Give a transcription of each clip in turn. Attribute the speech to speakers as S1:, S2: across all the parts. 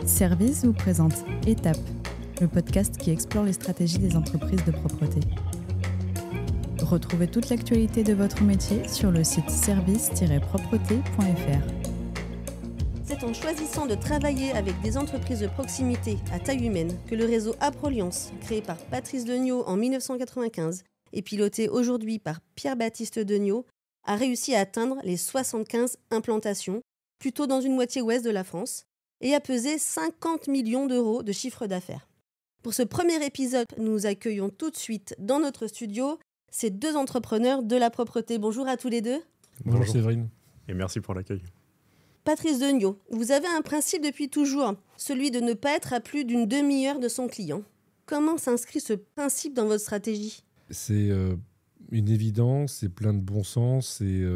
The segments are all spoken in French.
S1: Service vous présente Étape, le podcast qui explore les stratégies des entreprises de propreté. Retrouvez toute l'actualité de votre métier sur le site service-propreté.fr.
S2: C'est en choisissant de travailler avec des entreprises de proximité à taille humaine que le réseau Aproliance, créé par Patrice Degnaud en 1995 et piloté aujourd'hui par Pierre-Baptiste Degnaud, a réussi à atteindre les 75 implantations, plutôt dans une moitié ouest de la France, et a pesé 50 millions d'euros de chiffre d'affaires. Pour ce premier épisode, nous accueillons tout de suite dans notre studio ces deux entrepreneurs de la propreté. Bonjour à tous les deux.
S3: Bonjour Séverine. Et merci pour l'accueil.
S2: Patrice Degnaud, vous avez un principe depuis toujours, celui de ne pas être à plus d'une demi-heure de son client. Comment s'inscrit ce principe dans votre stratégie ?
S4: C'est une évidence, c'est plein de bon sens et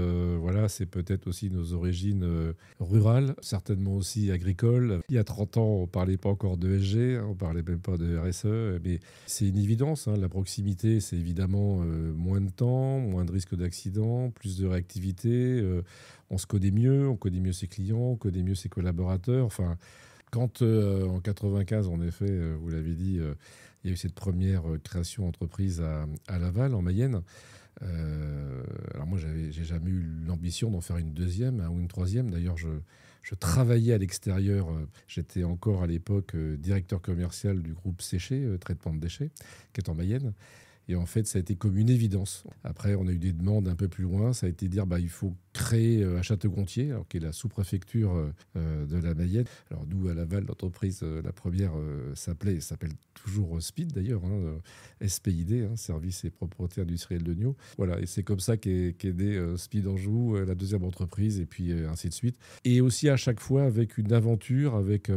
S4: c'est peut-être aussi nos origines rurales, certainement aussi agricoles. Il y a 30 ans, on ne parlait pas encore de ESG, on ne parlait même pas de RSE, mais c'est une évidence. La proximité, c'est évidemment moins de temps, moins de risques d'accident, plus de réactivité. On se connaît mieux, on connaît mieux ses clients, on connaît mieux ses collaborateurs. Enfin, quand en 95, en effet, vous l'avez dit, il y a eu cette première création d'entreprise à Laval, en Mayenne. Alors moi, j'ai jamais eu l'ambition d'en faire une deuxième ou une troisième. D'ailleurs, je travaillais à l'extérieur. J'étais encore à l'époque directeur commercial du groupe Séché, traitement de déchets, qui est en Mayenne. Et en fait, ça a été comme une évidence. Après, on a eu des demandes un peu plus loin. Ça a été de dire il faut créer à Château-Gontier, qui est la sous-préfecture de la Mayenne. Alors nous, à Laval, l'entreprise, la première, s'appelle toujours SPID d'ailleurs, SPID, Service et Propreté Industrielle Degnaud. Voilà, et c'est comme ça qu'est né SPID Anjou, la deuxième entreprise, et puis ainsi de suite. Et aussi à chaque fois avec une aventure, avec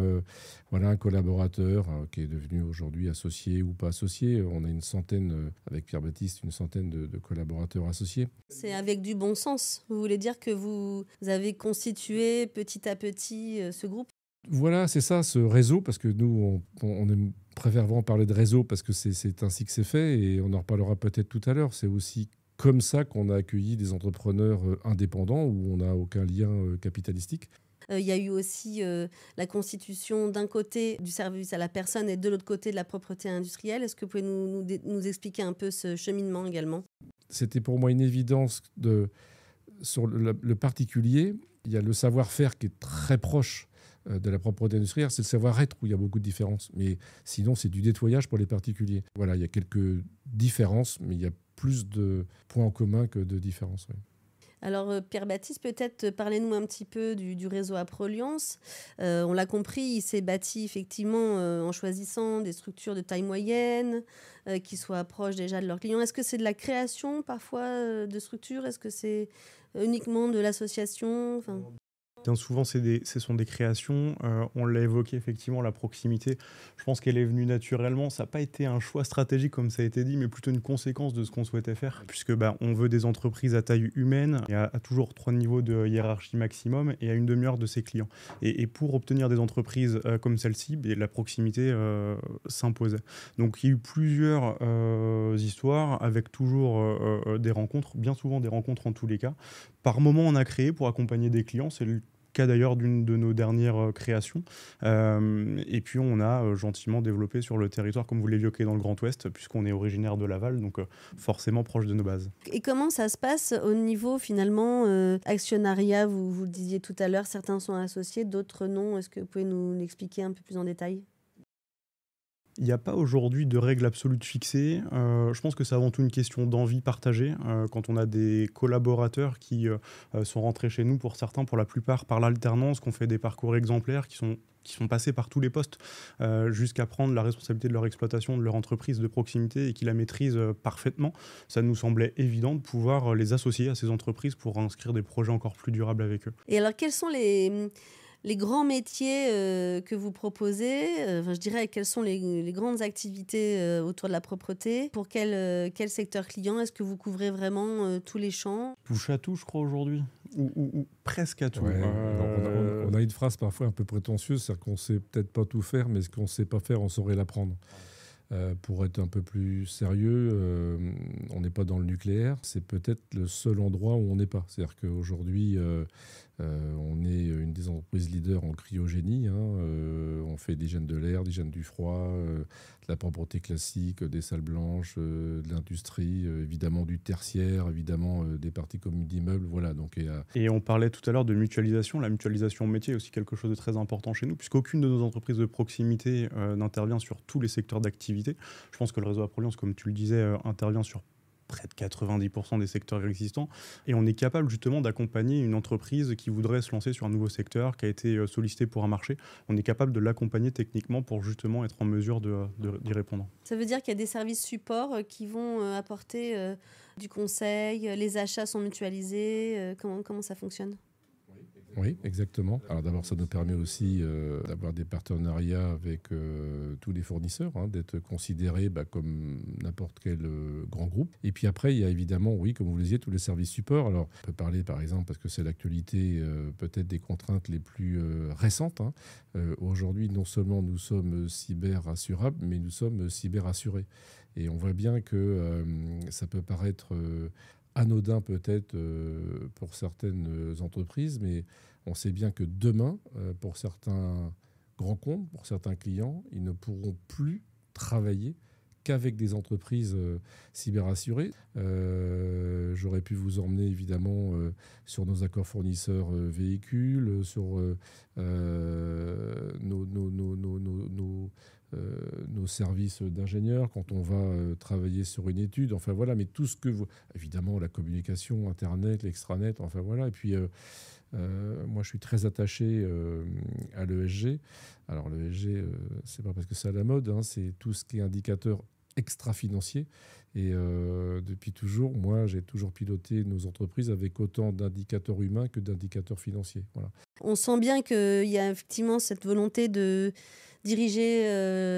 S4: un collaborateur qui est devenu aujourd'hui associé ou pas associé. On a une centaine, avec Pierre-Baptiste, une centaine de collaborateurs associés.
S2: C'est avec du bon sens. Vous voulez dire que vous avez constitué petit à petit ce groupe ?
S4: Voilà, c'est ça, ce réseau, parce que nous, on préfère vraiment parler de réseau parce que c'est ainsi que c'est fait, et on en reparlera peut-être tout à l'heure. C'est aussi comme ça qu'on a accueilli des entrepreneurs indépendants où on n'a aucun lien capitalistique.
S2: Il y a eu aussi la constitution d'un côté du service à la personne et de l'autre côté de la propreté industrielle. Est-ce que vous pouvez nous expliquer un peu ce cheminement également ?
S4: C'était pour moi une évidence sur le particulier. Il y a le savoir-faire qui est très proche de la propreté industrielle, c'est le savoir-être où il y a beaucoup de différences. Mais sinon, c'est du nettoyage pour les particuliers. Voilà, il y a quelques différences, mais il y a plus de points en commun que de différences. Oui.
S2: Alors, Pierre-Baptiste, peut-être parlez-nous un petit peu du réseau Aproliance. On l'a compris, il s'est bâti effectivement en choisissant des structures de taille moyenne qui soient proches déjà de leurs clients. Est-ce que c'est de la création parfois de structures ? Est-ce que c'est uniquement de l'association ?
S3: Bien souvent, ce sont des créations. On l'a évoqué effectivement, la proximité. Je pense qu'elle est venue naturellement. Ça n'a pas été un choix stratégique comme ça a été dit, mais plutôt une conséquence de ce qu'on souhaitait faire. Puisque on veut des entreprises à taille humaine, et à toujours 3 niveaux de hiérarchie maximum et à une demi-heure de ses clients. Et pour obtenir des entreprises comme celle-ci, la proximité s'imposait. Donc il y a eu plusieurs histoires avec toujours des rencontres, bien souvent des rencontres en tous les cas. Par moment, on a créé pour accompagner des clients. C'est le cas d'ailleurs d'une de nos dernières créations. Et puis, on a gentiment développé sur le territoire, comme vous l'évoquez, dans le Grand Ouest, puisqu'on est originaire de Laval, donc forcément proche de nos bases.
S2: Et comment ça se passe au niveau, finalement, actionnariat ? Vous le disiez tout à l'heure, certains sont associés, d'autres non. Est-ce que vous pouvez nous l'expliquer un peu plus en détail ?
S3: Il n'y a pas aujourd'hui de règle absolue fixée. Je pense que c'est avant tout une question d'envie partagée. Quand on a des collaborateurs qui sont rentrés chez nous, pour certains, pour la plupart, par l'alternance, qu'on fait des parcours exemplaires qui sont passés par tous les postes jusqu'à prendre la responsabilité de leur exploitation, de leur entreprise de proximité et qui la maîtrisent parfaitement, ça nous semblait évident de pouvoir les associer à ces entreprises pour inscrire des projets encore plus durables avec eux.
S2: Et alors, quels sont les grands métiers que vous proposez, je dirais, quelles sont les grandes activités autour de la propreté ? Pour quel secteur client ? Est-ce que vous couvrez vraiment tous les champs ?
S3: Touche à tout, je crois, aujourd'hui. Ou presque à tout.
S4: Ouais, on a une phrase parfois un peu prétentieuse, c'est-à-dire qu'on ne sait peut-être pas tout faire, mais ce qu'on ne sait pas faire, on saurait l'apprendre. Pour être un peu plus sérieux, on n'est pas dans le nucléaire. C'est peut-être le seul endroit où on n'est pas. C'est-à-dire qu'aujourd'hui, on est une des entreprises leaders en cryogénie. On fait des gènes de l'air, des gènes du froid, de la propreté classique, des salles blanches, de l'industrie, évidemment du tertiaire, évidemment des parties communes d'immeubles. Voilà, donc,
S3: et on parlait tout à l'heure de mutualisation. La mutualisation métier est aussi quelque chose de très important chez nous, puisqu'aucune de nos entreprises de proximité n'intervient sur tous les secteurs d'activité. Je pense que le réseau Aproliance, comme tu le disais, intervient sur près de 90% des secteurs existants. Et on est capable justement d'accompagner une entreprise qui voudrait se lancer sur un nouveau secteur, qui a été sollicité pour un marché. On est capable de l'accompagner techniquement pour justement être en mesure d'y répondre.
S2: Ça veut dire qu'il y a des services supports qui vont apporter du conseil, les achats sont mutualisés, comment ça fonctionne ?
S4: Oui, exactement. Alors d'abord, ça nous permet aussi d'avoir des partenariats avec tous les fournisseurs, d'être considérés comme n'importe quel grand groupe. Et puis après, il y a évidemment, oui, comme vous le disiez, tous les services supports. Alors, on peut parler, par exemple, parce que c'est l'actualité, peut-être des contraintes les plus récentes. Aujourd'hui, non seulement nous sommes cyber-assurables, mais nous sommes cyber-assurés. Et on voit bien que ça peut paraître anodin peut-être pour certaines entreprises, mais on sait bien que demain, pour certains grands comptes, pour certains clients, ils ne pourront plus travailler qu'avec des entreprises cyberassurées. J'aurais pu vous emmener évidemment sur nos accords fournisseurs véhicules, sur nos services d'ingénieurs, quand on va travailler sur une étude, enfin voilà, mais tout ce que vous... Évidemment, la communication, Internet, l'extranet, enfin voilà. Et puis, moi, je suis très attaché à l'ESG. Alors, l'ESG, c'est pas parce que c'est à la mode, c'est tout ce qui est indicateur extra-financier. Et depuis toujours, moi, j'ai toujours piloté nos entreprises avec autant d'indicateurs humains que d'indicateurs financiers. Voilà.
S2: On sent bien qu'il y a effectivement cette volonté de diriger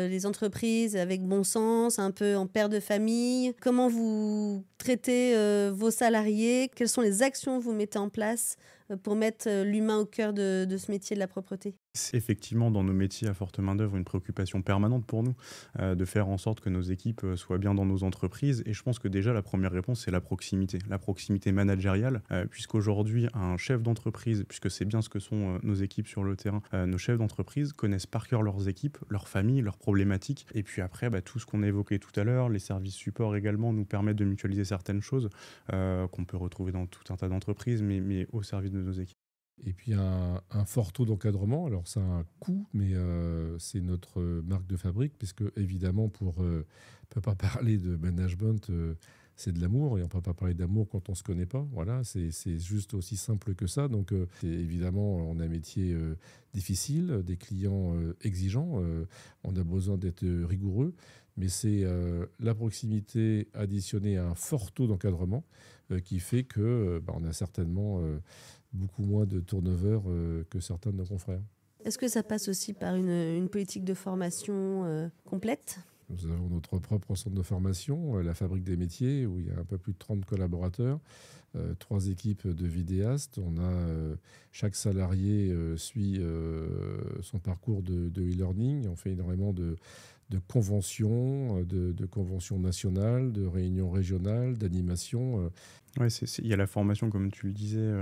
S2: les entreprises avec bon sens, un peu en père de famille. Comment vous traitez vos salariés ? Quelles sont les actions que vous mettez en place pour mettre l'humain au cœur de ce métier de la propreté ?
S3: C'est effectivement dans nos métiers à forte main-d'œuvre une préoccupation permanente pour nous de faire en sorte que nos équipes soient bien dans nos entreprises. Et je pense que déjà la première réponse, c'est la proximité managériale, puisqu'aujourd'hui, un chef d'entreprise, puisque c'est bien ce que sont nos équipes sur le terrain, nos chefs d'entreprise connaissent par cœur leurs équipes, leurs familles, leurs problématiques. Et puis après, tout ce qu'on a évoqué tout à l'heure, les services supports également nous permettent de mutualiser certaines choses qu'on peut retrouver dans tout un tas d'entreprises, mais au service de nos équipes.
S4: Et puis un fort taux d'encadrement, alors ça a un coût, mais c'est notre marque de fabrique, puisque évidemment, on ne peut pas parler de management, c'est de l'amour, et on ne peut pas parler d'amour quand on ne se connaît pas. Voilà, c'est juste aussi simple que ça. Donc évidemment, on a un métier difficile, des clients exigeants, on a besoin d'être rigoureux, mais c'est la proximité additionnée à un fort taux d'encadrement qui fait que on a certainement beaucoup moins de turnover que certains de nos confrères.
S2: Est-ce que ça passe aussi par une politique de formation complète ?
S4: Nous avons notre propre centre de formation, la Fabrique des métiers, où il y a un peu plus de 30 collaborateurs, 3 équipes de vidéastes. Chaque salarié suit son parcours de e-learning. On fait énormément de conventions, de conventions nationales, de réunions régionales, d'animations.
S3: Ouais, il y a la formation, comme tu le disais,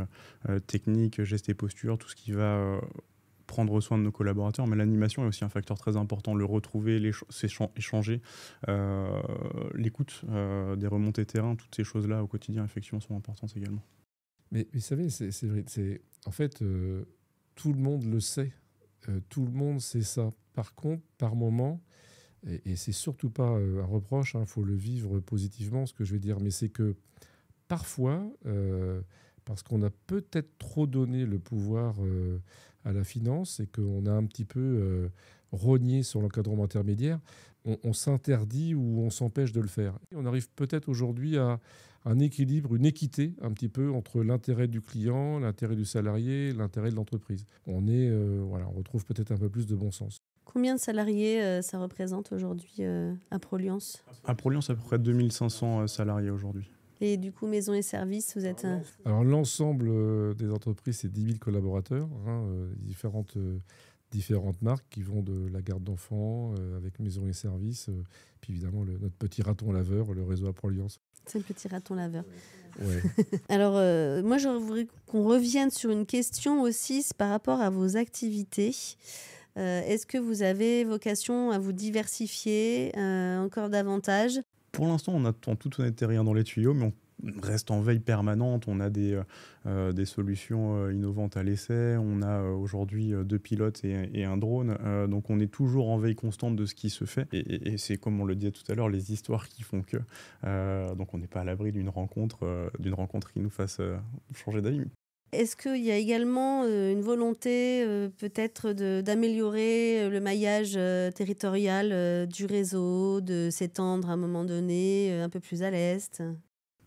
S3: technique, gestes et postures, tout ce qui va prendre soin de nos collaborateurs, mais l'animation est aussi un facteur très important. Le retrouver, échanger, l'écoute des remontées terrain, toutes ces choses-là au quotidien, effectivement, sont importantes également.
S4: Mais vous savez, c'est vrai, en fait, tout le monde le sait. Tout le monde sait ça. Par contre, par moment, et c'est surtout pas un reproche, faut le vivre positivement, ce que je vais dire, mais c'est que parfois, parce qu'on a peut-être trop donné le pouvoir à la finance et qu'on a un petit peu rogné sur l'encadrement intermédiaire, on s'interdit ou on s'empêche de le faire. Et on arrive peut-être aujourd'hui à un équilibre, une équité un petit peu entre l'intérêt du client, l'intérêt du salarié, l'intérêt de l'entreprise. On retrouve peut-être un peu plus de bon sens.
S2: Combien de salariés ça représente aujourd'hui à Proliance ?
S3: À Proliance, à peu près 2500 salariés aujourd'hui.
S2: Et du coup, maison et services, vous êtes...
S4: Alors l'ensemble des entreprises, c'est 10 000 collaborateurs, différentes marques qui vont de la garde d'enfants avec maison et services, puis évidemment notre petit raton laveur, le réseau Aproliance.
S2: C'est le petit raton laveur.
S4: Ouais.
S2: Alors, moi, j'aurais voulu qu'on revienne sur une question aussi, c'est par rapport à vos activités. Est-ce que vous avez vocation à vous diversifier encore davantage ?
S3: Pour l'instant, on n'a en toute honnêteté rien dans les tuyaux, mais on reste en veille permanente. On a des solutions innovantes à l'essai. On a aujourd'hui 2 pilotes et un drone. Donc on est toujours en veille constante de ce qui se fait. Et c'est comme on le disait tout à l'heure, les histoires qui font que. Donc on n'est pas à l'abri d'une rencontre qui nous fasse changer d'avis.
S2: Est-ce qu'il y a également une volonté peut-être d'améliorer le maillage territorial du réseau, de s'étendre à un moment donné un peu plus à l'est ?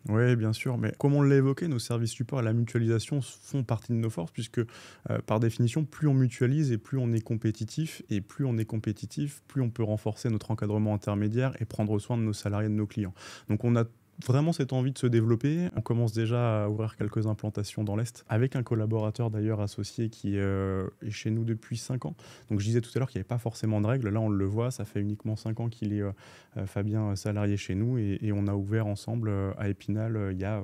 S3: Oui, bien sûr, mais comme on l'a évoqué, nos services support et la mutualisation font partie de nos forces, puisque par définition, plus on mutualise et plus on est compétitif, et plus on est compétitif, plus on peut renforcer notre encadrement intermédiaire et prendre soin de nos salariés et de nos clients. Donc on a vraiment cette envie de se développer. On commence déjà à ouvrir quelques implantations dans l'Est, avec un collaborateur d'ailleurs associé qui est chez nous depuis 5 ans. Donc je disais tout à l'heure qu'il n'y avait pas forcément de règles. Là, on le voit, ça fait uniquement 5 ans qu'il est Fabien salarié chez nous et on a ouvert ensemble à Épinal il y a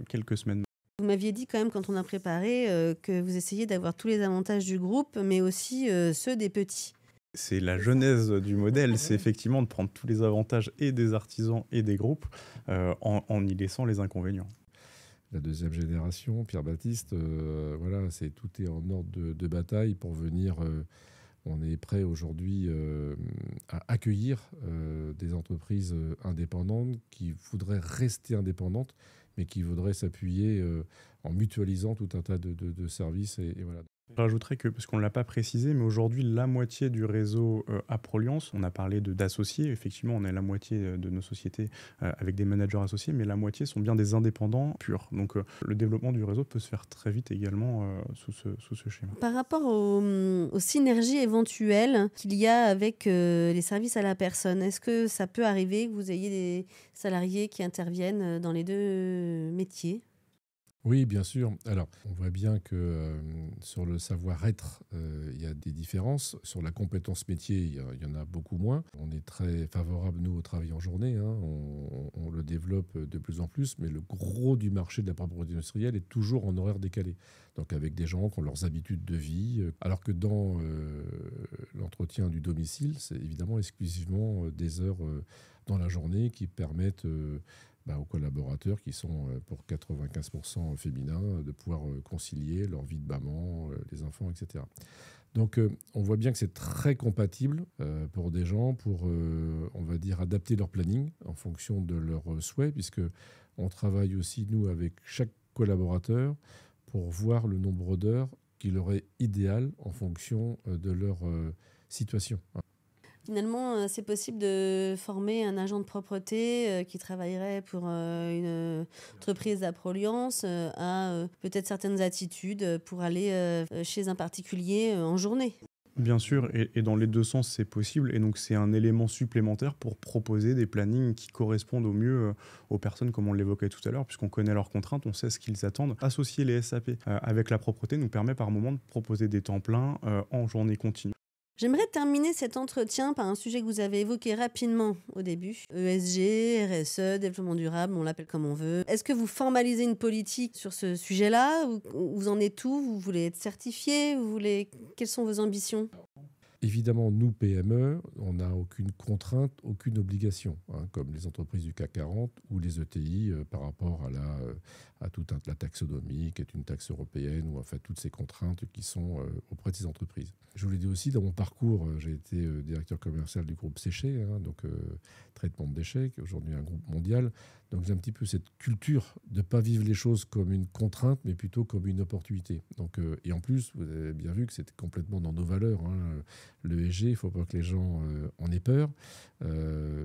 S3: quelques semaines.
S2: Vous m'aviez dit quand même quand on a préparé que vous essayez d'avoir tous les avantages du groupe, mais aussi ceux des petits.
S3: C'est la genèse du modèle, c'est effectivement de prendre tous les avantages et des artisans et des groupes en y laissant les inconvénients.
S4: La deuxième génération, Pierre-Baptiste, voilà, tout est en ordre de bataille pour venir. On est prêt aujourd'hui à accueillir des entreprises indépendantes qui voudraient rester indépendantes, mais qui voudraient s'appuyer en mutualisant tout un tas de services. Et voilà.
S3: Je rajouterais que, parce qu'on ne l'a pas précisé, mais aujourd'hui, la moitié du réseau Aproliance, on a parlé d'associés, effectivement, on a la moitié de nos sociétés avec des managers associés, mais la moitié sont bien des indépendants purs. Donc le développement du réseau peut se faire très vite également sous ce schéma.
S2: Par rapport aux synergies éventuelles qu'il y a avec les services à la personne, est-ce que ça peut arriver que vous ayez des salariés qui interviennent dans les deux métiers ?
S4: Oui, bien sûr. Alors, on voit bien que sur le savoir-être, il y a des différences. Sur la compétence métier, il y en a beaucoup moins. On est très favorable, nous, au travail en journée. Hein. On le développe de plus en plus, mais le gros du marché de la propriété industrielle est toujours en horaire décalé. Donc avec des gens qui ont leurs habitudes de vie. Alors que dans l'entretien du domicile, c'est évidemment exclusivement des heures dans la journée qui permettent... aux collaborateurs qui sont pour 95% féminins, de pouvoir concilier leur vie de maman, les enfants, etc. Donc on voit bien que c'est très compatible pour des gens, pour, on va dire, adapter leur planning en fonction de leurs souhaits, puisqu'on travaille aussi, nous, avec chaque collaborateur pour voir le nombre d'heures qui leur est idéal en fonction de leur situation.
S2: Finalement, c'est possible de former un agent de propreté qui travaillerait pour une entreprise Aproliance à peut-être certaines attitudes pour aller chez un particulier en journée.
S3: Bien sûr, et dans les deux sens, c'est possible. Et donc, c'est un élément supplémentaire pour proposer des plannings qui correspondent au mieux aux personnes, comme on l'évoquait tout à l'heure, puisqu'on connaît leurs contraintes, on sait ce qu'ils attendent. Associer les SAP avec la propreté nous permet par moment de proposer des temps pleins en journée continue.
S2: J'aimerais terminer cet entretien par un sujet que vous avez évoqué rapidement au début. ESG, RSE, développement durable, on l'appelle comme on veut. Est-ce que vous formalisez une politique sur ce sujet-là ? Vous en êtes où ? Vous voulez être certifié ? Quelles sont vos ambitions ?
S4: Évidemment, nous, PME, on n'a aucune contrainte, aucune obligation, hein, comme les entreprises du CAC 40 ou les ETI par rapport à toute la taxonomie, qui est une taxe européenne, ou enfin toutes ces contraintes qui sont auprès de ces entreprises. Je vous l'ai dit aussi, dans mon parcours, j'ai été directeur commercial du groupe Séché, hein, donc traitement de déchets, qui est aujourd'hui un groupe mondial. Donc j'ai un petit peu cette culture de ne pas vivre les choses comme une contrainte, mais plutôt comme une opportunité. Donc, et en plus, vous avez bien vu que c'était complètement dans nos valeurs. Hein. L'ESG, il ne faut pas que les gens en aient peur.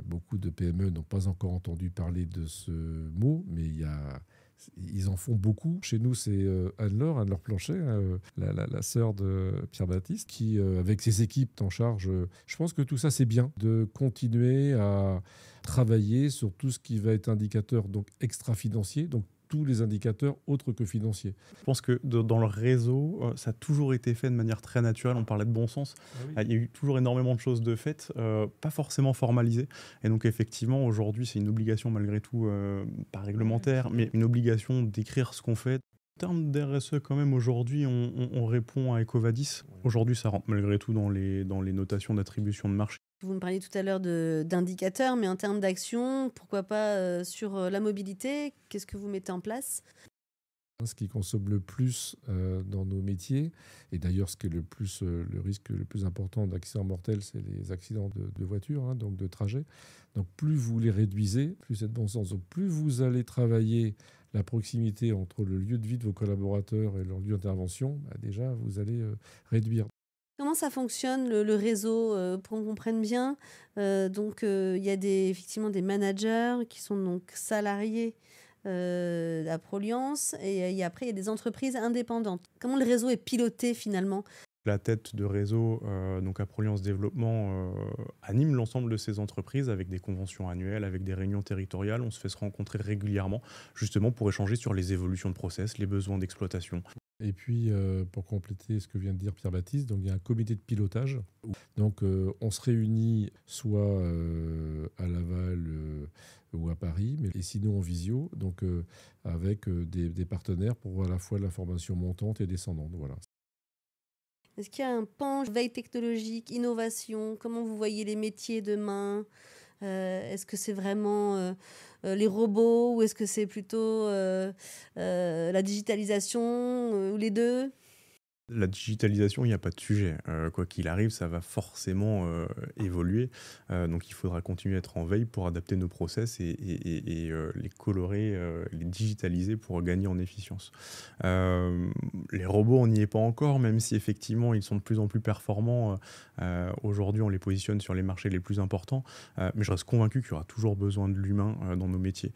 S4: Beaucoup de PME n'ont pas encore entendu parler de ce mot, mais ils en font beaucoup. Chez nous, c'est Anne-Laure Planchet, la sœur de Pierre-Baptiste, qui, avec ses équipes en charge, je pense que tout ça, c'est bien de continuer à travailler sur tout ce qui va être indicateur donc extra-financier, donc tous les indicateurs autres que financiers.
S3: Je pense que dans le réseau, ça a toujours été fait de manière très naturelle. On parlait de bon sens. Il y a eu toujours énormément de choses de faites, pas forcément formalisées. Et donc effectivement, aujourd'hui, c'est une obligation malgré tout, pas réglementaire, mais une obligation d'écrire ce qu'on fait. En termes d'RSE, quand même, aujourd'hui, on répond à EcoVadis. Aujourd'hui, ça rentre malgré tout dans les notations d'attribution de marché.
S2: Vous me parliez tout à l'heure d'indicateurs, mais en termes d'action, pourquoi pas sur la mobilité? Qu'est-ce que vous mettez en place?
S4: Ce qui consomme le plus dans nos métiers, et d'ailleurs ce qui est le risque le plus important d'accident mortel, c'est les accidents de voiture, donc de trajet. Donc plus vous les réduisez, plus c'est de bon sens. Donc plus vous allez travailler la proximité entre le lieu de vie de vos collaborateurs et leur lieu d'intervention, déjà vous allez réduire.
S2: Comment ça fonctionne le réseau pour qu'on comprenne bien? Donc il y a effectivement des managers qui sont donc salariés à Proliance et après il y a des entreprises indépendantes. Comment le réseau est piloté finalement?
S3: La tête de réseau, donc à Proliance Développement, anime l'ensemble de ces entreprises avec des conventions annuelles, avec des réunions territoriales. On se fait se rencontrer régulièrement, justement pour échanger sur les évolutions de process, les besoins d'exploitation.
S4: Et puis, pour compléter ce que vient de dire Pierre-Baptiste, donc il y a un comité de pilotage. Donc, on se réunit soit à Laval ou à Paris, et sinon en visio, donc avec des partenaires pour à la fois l'information montante et descendante. Voilà.
S2: Est-ce qu'il y a un pan veille technologique, innovation? Comment vous voyez les métiers demain? Est-ce que c'est vraiment les robots ou est-ce que c'est plutôt la digitalisation ou les deux?
S3: La digitalisation, il n'y a pas de sujet. Quoi qu'il arrive, ça va forcément évoluer. Donc il faudra continuer à être en veille pour adapter nos process et les colorer, les digitaliser pour gagner en efficience. Les robots, on n'y est pas encore, même si effectivement ils sont de plus en plus performants. Aujourd'hui, on les positionne sur les marchés les plus importants. Mais je reste convaincu qu'il y aura toujours besoin de l'humain dans nos métiers.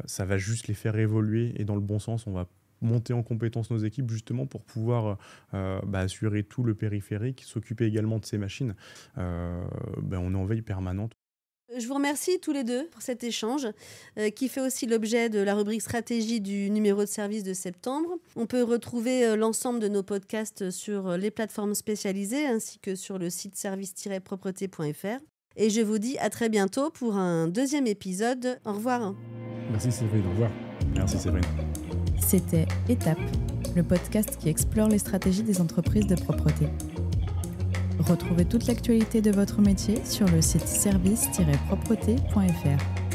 S3: Ça va juste les faire évoluer et dans le bon sens, on va monter en compétence nos équipes justement pour pouvoir assurer tout le périphérique, s'occuper également de ces machines. On est en veille permanente.
S2: Je vous remercie tous les deux pour cet échange qui fait aussi l'objet de la rubrique stratégie du numéro de service de septembre. On peut retrouver l'ensemble de nos podcasts sur les plateformes spécialisées ainsi que sur le site service-propreté.fr. Et je vous dis à très bientôt pour un deuxième épisode. Au revoir.
S4: Merci Séverine, au revoir.
S3: Merci Séverine.
S1: C'était Étape, le podcast qui explore les stratégies des entreprises de propreté. Retrouvez toute l'actualité de votre métier sur le site service-propreté.fr.